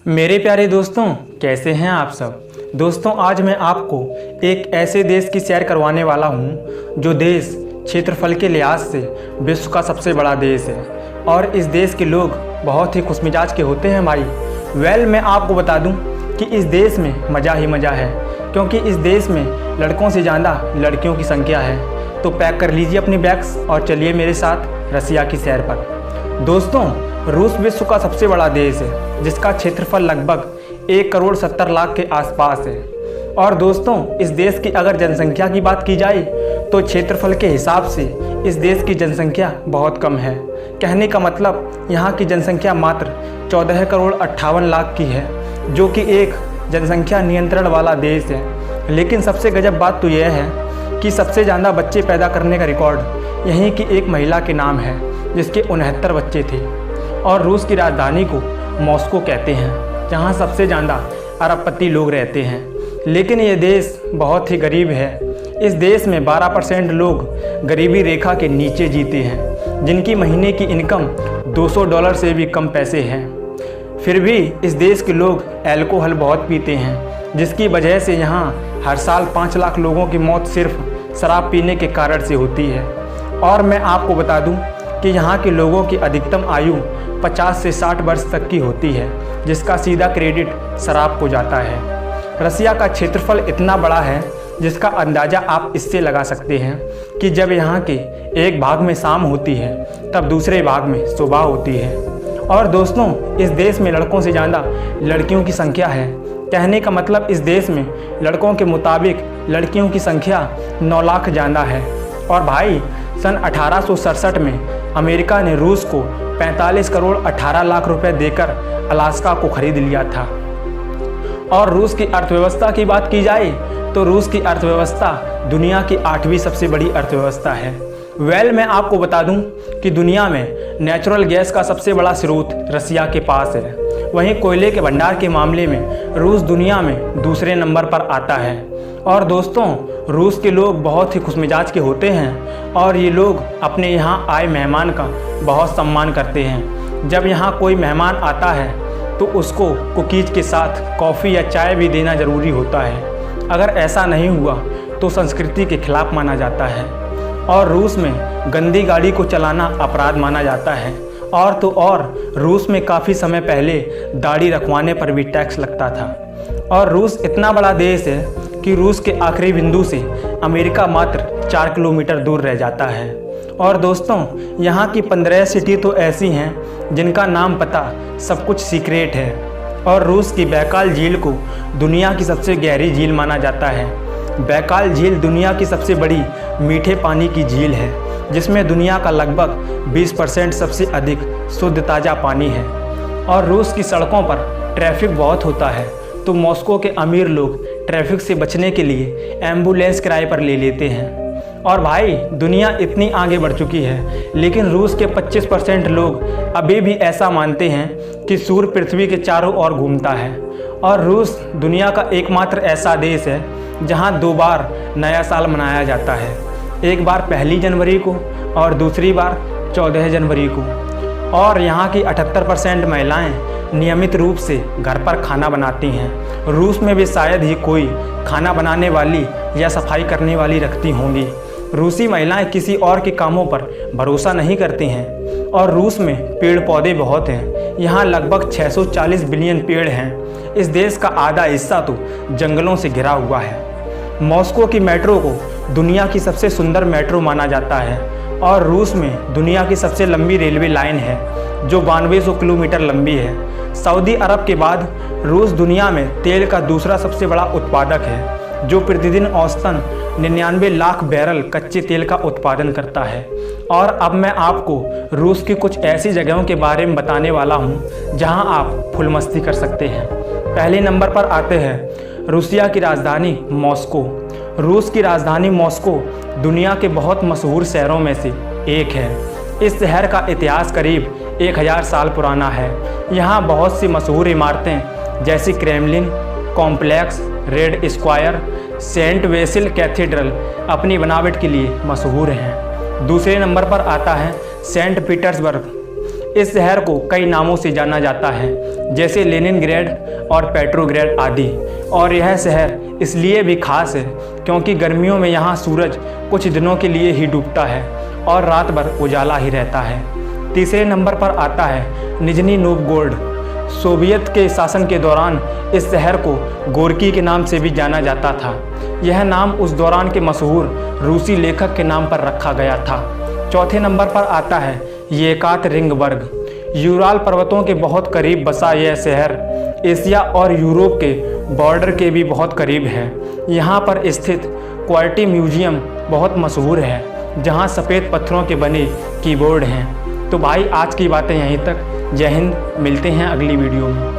मेरे प्यारे दोस्तों, कैसे हैं आप सब। दोस्तों, आज मैं आपको एक ऐसे देश की सैर करवाने वाला हूं जो देश क्षेत्रफल के लिहाज से विश्व का सबसे बड़ा देश है और इस देश के लोग बहुत ही खुशमिजाज के होते हैं भाई। मैं आपको बता दूं कि इस देश में मज़ा ही मज़ा है, क्योंकि इस देश में लड़कों से ज़्यादा लड़कियों की संख्या है। तो पैक कर लीजिए अपनी बैग्स और चलिए मेरे साथ रसिया की सैर पर। दोस्तों, रूस विश्व का सबसे बड़ा देश है जिसका क्षेत्रफल लगभग 1,70,00,000 के आसपास है। और दोस्तों, इस देश की अगर जनसंख्या की बात की जाए तो क्षेत्रफल के हिसाब से इस देश की जनसंख्या बहुत कम है। कहने का मतलब यहाँ की जनसंख्या मात्र 14,58,00,000 की है, जो कि एक जनसंख्या नियंत्रण वाला देश है। लेकिन सबसे गजब बात तो यह है कि सबसे ज़्यादा बच्चे पैदा करने का रिकॉर्ड यहीं की एक महिला के नाम है, जिसके 69 बच्चे थे। और रूस की राजधानी को मॉस्को कहते हैं, जहां सबसे ज़्यादा अरबपति लोग रहते हैं। लेकिन ये देश बहुत ही गरीब है। इस देश में 12% लोग गरीबी रेखा के नीचे जीते हैं, जिनकी महीने की इनकम $200 से भी कम पैसे हैं। फिर भी इस देश के लोग अल्कोहल बहुत पीते हैं, जिसकी वजह से यहाँ हर साल 5 लाख लोगों की मौत सिर्फ शराब पीने के कारण से होती है। और मैं आपको बता दूं कि यहाँ के लोगों की अधिकतम आयु 50 से 60 वर्ष तक की होती है, जिसका सीधा क्रेडिट शराब को जाता है। रसिया का क्षेत्रफल इतना बड़ा है जिसका अंदाज़ा आप इससे लगा सकते हैं कि जब यहाँ के एक भाग में शाम होती है तब दूसरे भाग में सुबह होती है। और दोस्तों, इस देश में लड़कों से ज़्यादा लड़कियों की संख्या है। कहने का मतलब इस देश में लड़कों के मुताबिक लड़कियों की संख्या 9 लाख ज़्यादा है। और भाई, सन 1867 में अमेरिका ने रूस को 45 करोड़ 18 लाख रुपए देकर अलास्का को खरीद लिया था। और रूस की अर्थव्यवस्था की बात की जाए तो रूस की अर्थव्यवस्था दुनिया की 8वीं सबसे बड़ी अर्थव्यवस्था है। मैं आपको बता दूं कि दुनिया में नेचुरल गैस का सबसे बड़ा स्रोत रसिया के पास है। वहीं कोयले के भंडार के मामले में रूस दुनिया में दूसरे नंबर पर आता है। और दोस्तों, रूस के लोग बहुत ही खुशमिजाज के होते हैं और ये लोग अपने यहाँ आए मेहमान का बहुत सम्मान करते हैं। जब यहाँ कोई मेहमान आता है तो उसको कुकीज़ के साथ कॉफ़ी या चाय भी देना ज़रूरी होता है। अगर ऐसा नहीं हुआ तो संस्कृति के खिलाफ माना जाता है। और रूस में गंदी गाड़ी को चलाना अपराध माना जाता है। और रूस में काफ़ी समय पहले दाढ़ी रखवाने पर भी टैक्स लगता था। और रूस इतना बड़ा देश है कि रूस के आखिरी बिंदु से अमेरिका मात्र 4 किलोमीटर दूर रह जाता है। और दोस्तों, यहाँ की 15 सिटी तो ऐसी हैं जिनका नाम पता सब कुछ सीक्रेट है। और रूस की बैकाल झील को दुनिया की सबसे गहरी झील माना जाता है। बैकाल झील दुनिया की सबसे बड़ी मीठे पानी की झील है, जिसमें दुनिया का लगभग 20% सबसे अधिक शुद्ध ताज़ा पानी है। और रूस की सड़कों पर ट्रैफिक बहुत होता है, तो मॉस्को के अमीर लोग ट्रैफिक से बचने के लिए एम्बुलेंस किराए पर ले लेते हैं। और भाई, दुनिया इतनी आगे बढ़ चुकी है, लेकिन रूस के 25% लोग अभी भी ऐसा मानते हैं कि सूर्य पृथ्वी के चारों ओर घूमता है। और रूस दुनिया का एकमात्र ऐसा देश है जहां 2 बार नया साल मनाया जाता है, एक बार 1 जनवरी को और दूसरी बार 14 जनवरी को। और यहाँ की 78% महिलाएं नियमित रूप से घर पर खाना बनाती हैं। रूस में भी शायद ही कोई खाना बनाने वाली या सफाई करने वाली रखती होंगी। रूसी महिलाएं किसी और के कामों पर भरोसा नहीं करती हैं। और रूस में पेड़ पौधे बहुत हैं। यहाँ लगभग 640 बिलियन पेड़ हैं। इस देश का आधा हिस्सा तो जंगलों से घिरा हुआ है। मॉस्को की मेट्रो को दुनिया की सबसे सुंदर मेट्रो माना जाता है। और रूस में दुनिया की सबसे लंबी रेलवे लाइन है, जो 9200 किलोमीटर लंबी है। सऊदी अरब के बाद रूस दुनिया में तेल का दूसरा सबसे बड़ा उत्पादक है, जो प्रतिदिन औसतन 99 लाख बैरल कच्चे तेल का उत्पादन करता है। और अब मैं आपको रूस की कुछ ऐसी जगहों के बारे में बताने वाला हूँ जहाँ आप फुल मस्ती कर सकते हैं। पहले नंबर पर आते हैं रूसिया की राजधानी मॉस्को। रूस की राजधानी मॉस्को दुनिया के बहुत मशहूर शहरों में से एक है। इस शहर का इतिहास करीब 1000 साल पुराना है। यहाँ बहुत सी मशहूर इमारतें जैसे Kremlin complex, Red Square, Saint Basil cathedral अपनी बनावट के लिए मशहूर हैं। दूसरे नंबर पर आता है सेंट पीटर्सबर्ग। इस शहर को कई नामों से जाना जाता है, जैसे लेनिनग्रेड और पेट्रोग्रेड आदि। और यह शहर इसलिए भी खास है क्योंकि गर्मियों में यहाँ सूरज कुछ दिनों के लिए ही डूबता है और रात भर उजाला ही रहता है। तीसरे नंबर पर आता है निजनी नोवगोरोड। सोवियत के शासन के दौरान इस शहर को गोरकी के नाम से भी जाना जाता था। यह नाम उस दौरान के मशहूर रूसी लेखक के नाम पर रखा गया था। चौथे नंबर पर आता है येकातेरिनबर्ग। यूराल पर्वतों के बहुत करीब बसा यह शहर एशिया और यूरोप के बॉर्डर के भी बहुत करीब है। यहाँ पर स्थित क्वालिटी म्यूजियम बहुत मशहूर है, जहाँ सफ़ेद पत्थरों के बने कीबोर्ड हैं। तो भाई आज की बातें यहीं तक। जय हिंद, मिलते हैं अगली वीडियो में।